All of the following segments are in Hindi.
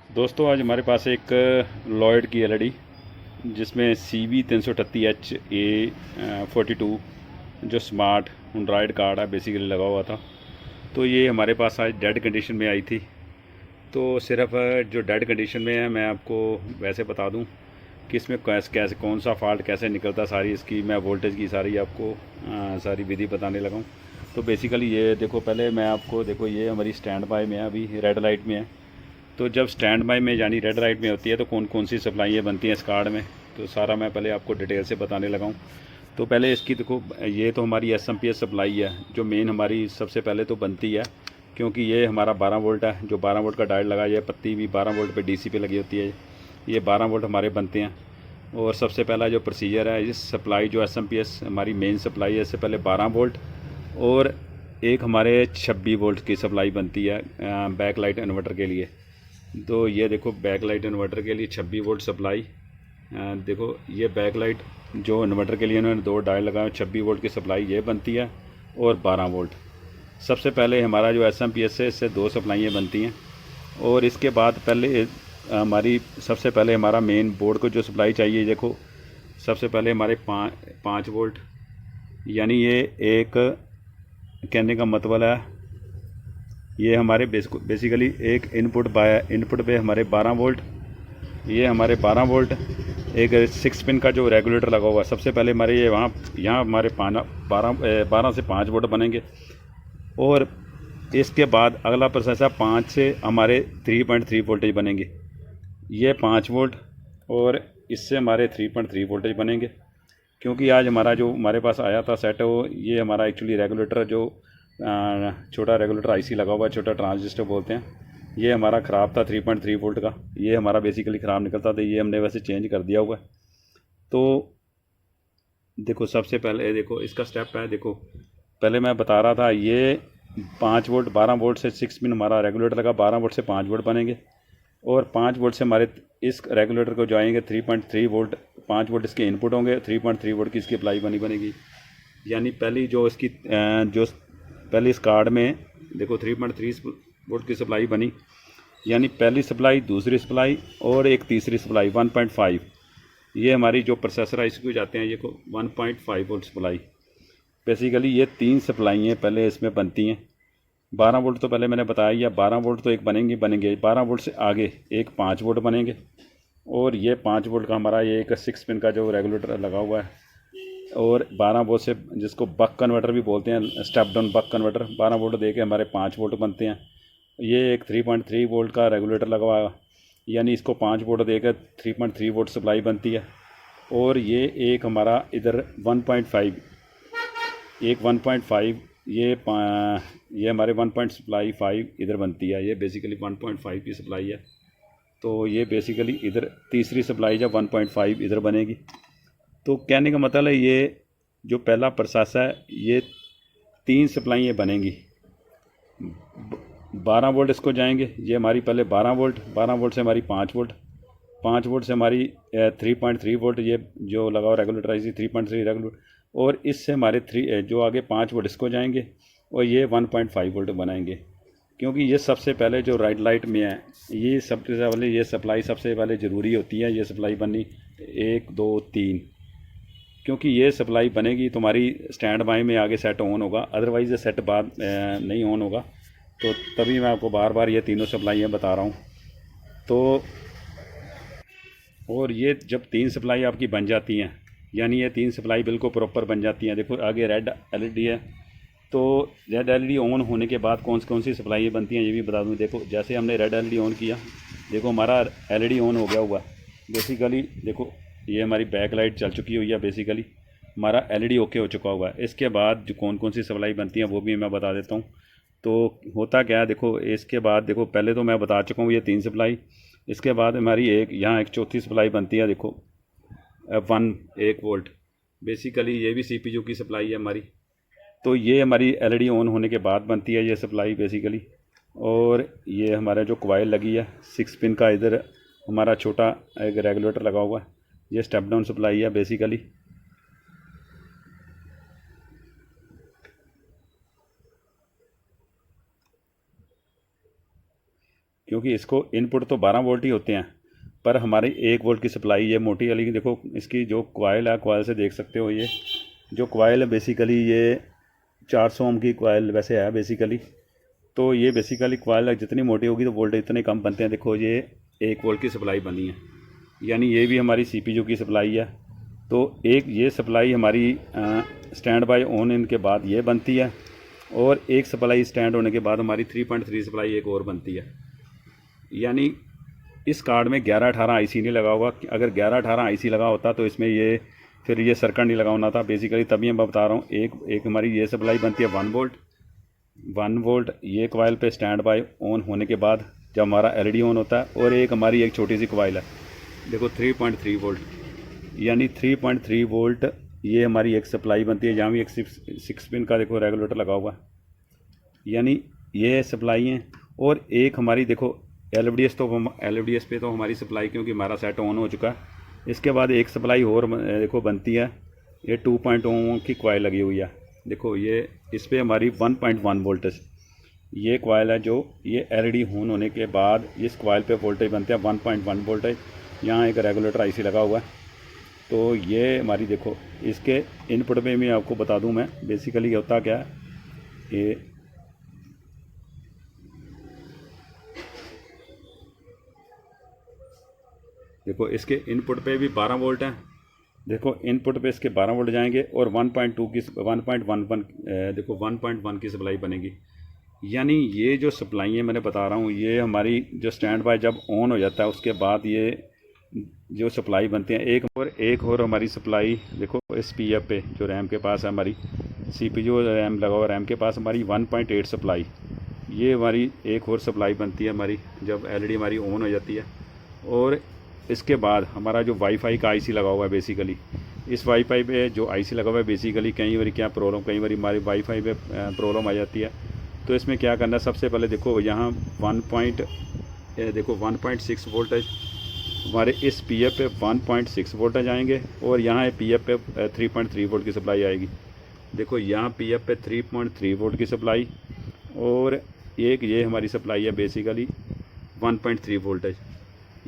दोस्तों आज हमारे पास एक लॉयड की एलईडी जिसमें CB330HA42 जो स्मार्ट एंड्रॉयड कार्ड है बेसिकली लगा हुआ था। तो ये हमारे पास आज डेड कंडीशन में आई थी। तो सिर्फ जो डेड कंडीशन में है मैं आपको वैसे बता दूं कि इसमें कैसे कैसे कौन सा फॉल्ट कैसे निकलता, सारी इसकी मैं वोल्टेज की सारी आपको सारी विधि बताने लगा हूँ। तो बेसिकली ये देखो, पहले मैं आपको देखो, ये हमारी स्टैंड बाय में है, अभी रेड लाइट में है। तो जब स्टैंड बाय में यानी रेड लाइट में होती है तो कौन कौन सी सप्लाइयाँ बनती हैं इस कार्ड में, तो सारा मैं पहले आपको डिटेल से बताने लगा हूँ। तो पहले इसकी देखो, ये तो हमारी एसएमपीएस सप्लाई है जो मेन हमारी सबसे पहले तो बनती है, क्योंकि ये हमारा 12 वोल्ट है। जो 12 वोल्ट का डायोड लगा, ये पत्ती भी 12 वोल्ट पे डीसी पे लगी होती है। ये 12 वोल्ट हमारे बनते हैं। और सबसे पहला जो प्रोसीजर है, इस सप्लाई जो एसएमपीएस हमारी मेन सप्लाई है, इससे पहले 12 वोल्ट और एक हमारे 26 वोल्ट की सप्लाई बनती है बैक लाइट इन्वर्टर के लिए। तो ये देखो, बैक लाइट इन्वर्टर के लिए 26 वोल्ट सप्लाई। देखो ये बैक लाइट जो इन्वर्टर के लिए इन्होंने दो डायल लगाए, 26 वोल्ट की सप्लाई ये बनती है और 12 वोल्ट। सबसे पहले हमारा जो एसएमपीएस है, इससे दो सप्लाइयाँ बनती हैं। और इसके बाद पहले हमारी सबसे पहले हमारा मेन बोर्ड को जो सप्लाई चाहिए, देखो सबसे पहले हमारे 5 वोल्ट, यानी ये एक कहने का मतलब है, ये हमारे बेसिकली एक इनपुट पे हमारे 12 वोल्ट, ये हमारे 12 वोल्ट। एक 6 पिन का जो रेगुलेटर लगा हुआ है, सबसे पहले हमारे ये यहाँ हमारे 12 से 5 वोल्ट बनेंगे। और इसके बाद अगला प्रोसेस है 5 से हमारे 3.3 वोल्टेज बनेंगे। ये 5 वोल्ट और इससे हमारे 3.3 वोल्टेज बनेंगे। क्योंकि आज हमारा जो हमारे पास आया था सेट, वो ये हमारा एक्चुअली रेगुलेटर जो छोटा रेगुलेटर आईसी लगा हुआ है, छोटा ट्रांजिस्टर बोलते हैं, ये हमारा ख़राब था 3.3 वोल्ट का। ये हमारा बेसिकली ख़राब निकलता था, ये हमने वैसे चेंज कर दिया हुआ है। तो देखो सबसे पहले देखो इसका स्टेप है। देखो पहले मैं बता रहा था, ये 5 वोल्ट 12 वोल्ट से 6 पिन हमारा रेगुलेटर लगा, 12 वोल्ट से 5 वोल्ट बनेंगे। और 5 वोल्ट से हमारे इस रेगुलेटर को जाएंगे 3.3 वोल्ट। 5 वोल्ट इसके इनपुट होंगे, 3.3 वोल्ट की इसकी अप्लाई बनेगी। यानी पहली जो इसकी जो पहली इस कार्ड में देखो 3.3 वोल्ट की सप्लाई बनी, यानी पहली सप्लाई, दूसरी सप्लाई और एक तीसरी सप्लाई 1.5। ये हमारी जो प्रोसेसर है इसको जाते हैं, ये को 1.5 वोल्ट सप्लाई। बेसिकली ये 3 सप्लाइयाँ पहले इसमें बनती हैं। 12 वोल्ट तो पहले मैंने बताया, या 12 वोल्ट तो एक बनेंगे 12 वोल्ट से आगे एक 5 वोल्ट बनेंगे। और ये 5 वोल्ट का हमारा ये एक 6 पिन का जो रेगुलेटर लगा हुआ है। और 12 वोल्ट से, जिसको बक कन्वर्टर भी बोलते हैं, step down buck converter, 12 volt दे के हमारे 5 वोल्ट बनते हैं। ये एक 3.3 वोल्ट का रेगुलेटर लगा हुआ है, यानी इसको 5 वोल्ट देकर 3.3 वोल्ट सप्लाई बनती है। और ये एक हमारा इधर 1.5, एक 1.5, ये हमारे 1.5 इधर बनती है। ये बेसिकली 1.5 की सप्लाई है। तो ये बेसिकली इधर तीसरी सप्लाई जब 1.5 इधर बनेगी। तो कहने का मतलब है, ये जो पहला प्रोसेस है, ये 3 सप्लाइयाँ बनेंगी। 12 वोल्ट इसको जाएंगे, ये हमारी पहले 12 वोल्ट, 12 वोल्ट से हमारी 5 वोल्ट, 5 वोल्ट से हमारी 3.3 वोल्ट, ये जो लगा हुआ रेगुलेटर आई 3.3 रेगुलेटर। और इससे हमारे जो आगे 5 वोल्ट इसको जाएंगे और ये 1.5 वोल्ट बनाएंगे। क्योंकि ये सबसे पहले जो रेड लाइट में है, ये सबसे पहले ये सप्लाई सबसे पहले ज़रूरी होती है। ये सप्लाई बननी 1 2 3, क्योंकि ये सप्लाई बनेगी तुम्हारी स्टैंड बाय में आगे सेट ऑन होगा, अदरवाइज़ ये सेट बाद नहीं ऑन होगा। तो तभी मैं आपको बार बार ये तीनों सप्लाइयाँ बता रहा हूँ। तो और ये जब 3 सप्लाई आपकी बन जाती हैं, यानी ये 3 सप्लाई बिल्कुल प्रॉपर बन जाती हैं। देखो आगे रेड एलईडी है, तो रेड एलईडी ऑन होने के बाद कौन सी सप्लाई बनती हैं ये भी बता दूँ। देखो जैसे हमने रेड एलईडी ऑन किया, देखो हमारा एलईडी ऑन हो गया हुआ बेसिकली। देखो ये हमारी बैक लाइट चल चुकी हुई है, बेसिकली हमारा एलईडी ओके हो चुका हुआ है। इसके बाद जो कौन सी सप्लाई बनती हैं वो भी मैं बता देता हूँ। तो होता क्या है, देखो इसके बाद देखो, पहले तो मैं बता चुका हूँ ये 3 सप्लाई। इसके बाद हमारी एक यहाँ एक चौथी सप्लाई बनती है, देखो 1 वोल्ट। बेसिकली ये भी सीपीयू की सप्लाई है हमारी। तो ये हमारी एलईडी ऑन होने के बाद बनती है ये सप्लाई बेसिकली। और ये हमारा जो कॉइल लगी है 6 पिन का, इधर हमारा छोटा एक रेगुलेटर लगा हुआ है, ये स्टेप डाउन सप्लाई है बेसिकली। क्योंकि इसको इनपुट तो 12 वोल्ट ही होते हैं, पर हमारी 1 वोल्ट की सप्लाई ये मोटी वाली, देखो इसकी जो कॉइल है, कॉइल से देख सकते हो, ये जो कॉइल है बेसिकली ये 400 ओम की कॉइल वैसे है बेसिकली। तो ये बेसिकली कॉइल जितनी मोटी होगी तो वोल्टेज इतने कम बनते हैं। देखो ये 1 वोल्ट की सप्लाई बनी है, यानी ये भी हमारी CPU की सप्लाई है। तो एक ये सप्लाई हमारी स्टैंड बाय ऑन इनके बाद ये बनती है, और एक सप्लाई स्टैंड होने के बाद हमारी 3.3 सप्लाई एक और बनती है। यानी इस कार्ड में 11-18 IC नहीं लगा होगा। अगर 11-18 IC लगा होता तो इसमें ये फिर ये सर्किट नहीं लगा होना था बेसिकली। तभी मैं बता रहा हूँ, एक हमारी ये सप्लाई बनती है 1 वोल्ट ये कॉइल पे स्टैंड बाय ऑन होने के बाद जब हमारा LED ऑन होता है, और एक हमारी एक छोटी सी कॉइल है, देखो 3.3 वोल्ट, यानी 3.3 वोल्ट ये हमारी एक सप्लाई बनती है। यहाँ भी एक 6 पिन का देखो रेगुलेटर लगा हुआ, यानी ये सप्लाई है। और एक हमारी देखो LVDS पे तो हमारी सप्लाई, क्योंकि हमारा सेट ऑन हो चुका है। इसके बाद एक सप्लाई और देखो बनती है, ये 2.0 की कॉइल लगी हुई है। देखो ये इस पर हमारी 1.1 वोल्टेज ये कॉइल है, जो ये LED ऑन होने के बाद इस कॉइल पे वोल्टेज बनते हैं 1.1 वोल्टेज। यहाँ एक रेगुलेटर IC लगा हुआ है। तो ये हमारी देखो इसके इनपुट पे भी आपको बता दूं मैं बेसिकली होता क्या है। ये देखो इसके इनपुट पे भी 12 वोल्ट हैं। देखो इनपुट पे इसके 12 वोल्ट जाएंगे, और 1.2 की 1.11 देखो 1.1 की सप्लाई बनेगी। यानी ये जो सप्लाई है मैंने बता रहा हूँ, ये हमारी जो स्टैंड बाय जब ऑन हो जाता है उसके बाद ये जो सप्लाई बनती है। एक और हमारी सप्लाई देखो इस PF पे जो रैम के पास है, हमारी CPU रैम लगा हुआ, रैम के पास हमारी 1.8 सप्लाई, ये हमारी एक और सप्लाई बनती है हमारी जब LED हमारी ऑन हो जाती है। और इसके बाद हमारा जो वाईफाई का IC लगा हुआ है बेसिकली, इस वाईफाई पे जो IC लगा हुआ है बेसिकली कई बार क्या प्रॉब्लम, कई बार हमारी वाईफाई पे प्रॉब्लम आ जाती है। तो इसमें क्या करना है, सबसे पहले देखो यहाँ 1.6 वोल्टेज हमारे इस PF पे 1.6 वोल्टेज आएंगे, और यहाँ PF पे 3.3 वोल्ट की सप्लाई आएगी। देखो यहाँ PF पे 3.3 वोल्ट की सप्लाई, और एक ये हमारी सप्लाई है बेसिकली 1.3 वोल्टेज।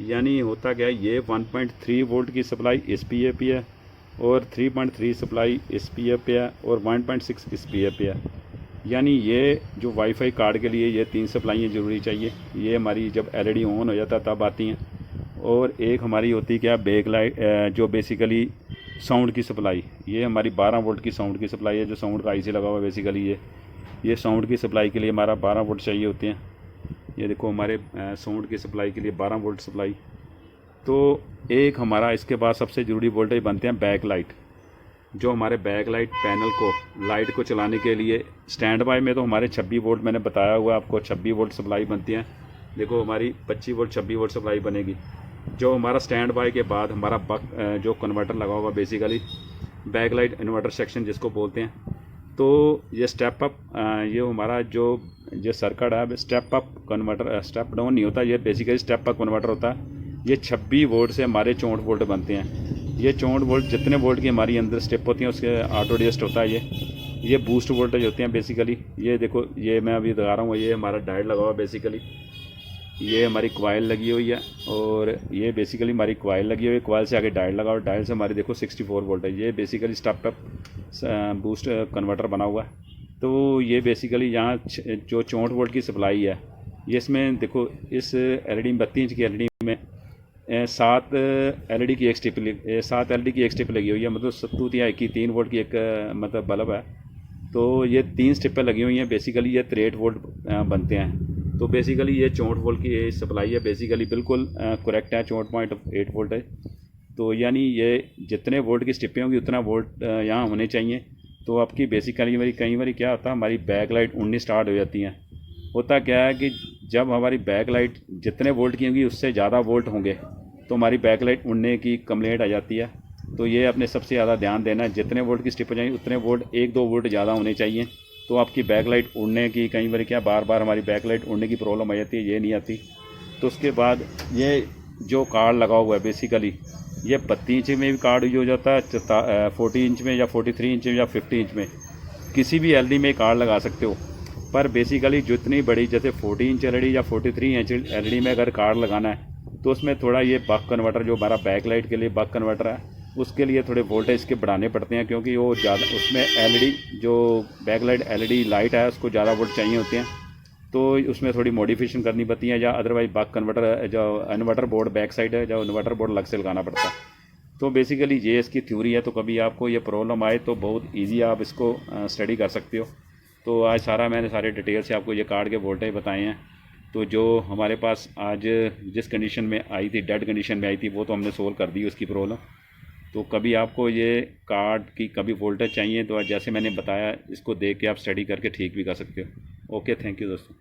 यानी होता क्या है, ये 1.3 वोल्ट की सप्लाई इस PF पे है, और 3.3 सप्लाई इस PF पे है, और 1.6 इस PF पे है। यानी ये जो वाईफाई कार्ड के लिए ये 3 सप्लाइयाँ ज़रूरी चाहिए। ये हमारी जब LED ऑन हो जाता है तब आती हैं। और एक हमारी होती क्या, बैक लाइट जो बेसिकली साउंड की सप्लाई, ये हमारी 12 वोल्ट की साउंड की सप्लाई है, जो साउंड का IC लगा हुआ है बेसिकली। ये साउंड की सप्लाई के लिए हमारा 12 वोल्ट चाहिए होते हैं। ये देखो हमारे साउंड की सप्लाई के लिए 12 वोल्ट सप्लाई। तो एक हमारा इसके बाद सबसे ज़रूरी वोल्टेज बनते हैं बैक लाइट, जो हमारे बैक लाइट पैनल को लाइट को चलाने के लिए स्टैंड बाय में तो हमारे 26 वोल्ट मैंने बताया हुआ आपको, 26 वोल्ट सप्लाई बनती हैं। देखो हमारी 25 वोल्ट 26 वोल्ट सप्लाई बनेगी। जो हमारा स्टैंड बाय के बाद हमारा जो कन्वर्टर लगा हुआ basically back light inverter section जिसको बोलते हैं। तो ये स्टेप अप ये हमारा जो सर्किट है step up converter, step down नहीं होता, ये बेसिकली स्टेप अप कन्वर्टर होता है। ये 26 वोल्ट से हमारे 64 वोल्ट बनते हैं। ये 64 वोल्ट जितने वोल्ट की हमारी अंदर स्टेप होती हैं उसके ऑटो एडजस्ट होता है। ये बूस्ट वोल्टेज होते हैं बेसिकली। ये देखो ये मैं अभी दिखा रहा हूँ, ये हमारा डायोड लगा हुआ बेसिकली, ये हमारी कॉइल लगी हुई है, और ये बेसिकली हमारी कॉइल लगी हुई है। कॉइल से आगे डायोड लगा हुआ, डायोड से हमारी देखो 64 वोल्ट है। ये basically step up boost converter बना हुआ है। तो ये बेसिकली यहाँ जो 64 वोल्ट की सप्लाई है, ये इसमें देखो इस LED 32 इंच की LED में 7 LED की एक स्ट्रिप लगी हुई है, मतलब 7 की 3 वोल्ट की एक मतलब बल्ब है। तो ये 3 स्ट्रिपें लगी हुई हैं बेसिकली, ये 63 वोल्ट बनते हैं। तो बेसिकली ये 64 वोल्ट की सप्लाई है बेसिकली, बिल्कुल करेक्ट है, 64.8 वोल्ट है। तो यानी ये जितने वोल्ट की स्ट्रिपें होंगी उतना वोल्ट यहाँ होने चाहिए। तो आपकी बेसिकली मेरी कई बार क्या होता है, हमारी बैक लाइट उड़नी स्टार्ट हो जाती हैं। होता क्या है कि जब हमारी बैक लाइट जितने वोल्ट की होंगी उससे ज़्यादा वोल्ट होंगे तो हमारी बैक लाइट उड़ने की कंप्लेंट आ जाती है। तो ये अपने सबसे ज़्यादा ध्यान देना है, जितने वोल्ट की स्ट्रिप हो जाएंगी उतने वोल्ट 1-2 वोल्ट ज़्यादा होने चाहिए। तो आपकी बैक लाइट उड़ने की कई बार क्या बार बार हमारी बैक लाइट उड़ने की प्रॉब्लम आ जाती है, ये नहीं आती। तो उसके बाद ये जो कार्ड लगा हुआ है बेसिकली, ये 32 इंच में भी कार्ड यूज हो जाता है, 40 इंच में या 43 इंच में या 50 इंच में, किसी भी LED में कार्ड लगा सकते हो। पर बेसिकली जितनी बड़ी जैसे 40 इंच एलईडी या 43 इंच एलईडी में अगर कार्ड लगाना है तो उसमें थोड़ा ये बक कन्वर्टर जो हमारा बैक लाइट के लिए बक कन्वर्टर है उसके लिए थोड़े वोल्टेज के बढ़ाने पड़ते हैं, क्योंकि वो ज़्यादा उसमें एलईडी जो बैक लाइट एलईडी लाइट है उसको ज़्यादा वोल्ट चाहिए होते हैं, तो उसमें थोड़ी मॉडिफिकेशन करनी पड़ती है, या अदरवाइज बक कन्वर्टर जो इन्वर्टर बोर्ड बैक साइड है जो इन्वर्टर बोर्ड अलग से लगाना पड़ता है। तो बेसिकली ये इसकी थ्योरी है। तो कभी आपको ये प्रॉब्लम आए तो बहुत ईजी आप इसको स्टडी कर सकते हो। तो आज मैंने सारे डिटेल से आपको ये कार्ड के वोल्टेज बताए हैं। तो जो हमारे पास आज जिस कंडीशन में आई थी, डेड कंडीशन में आई थी, वो तो हमने सोल्व कर दी उसकी प्रॉब्लम। तो कभी आपको ये कार्ड की कभी वोल्टेज चाहिए तो जैसे मैंने बताया इसको देख के आप स्टडी करके ठीक भी कर सकते हो। ओके, थैंक यू दोस्तों।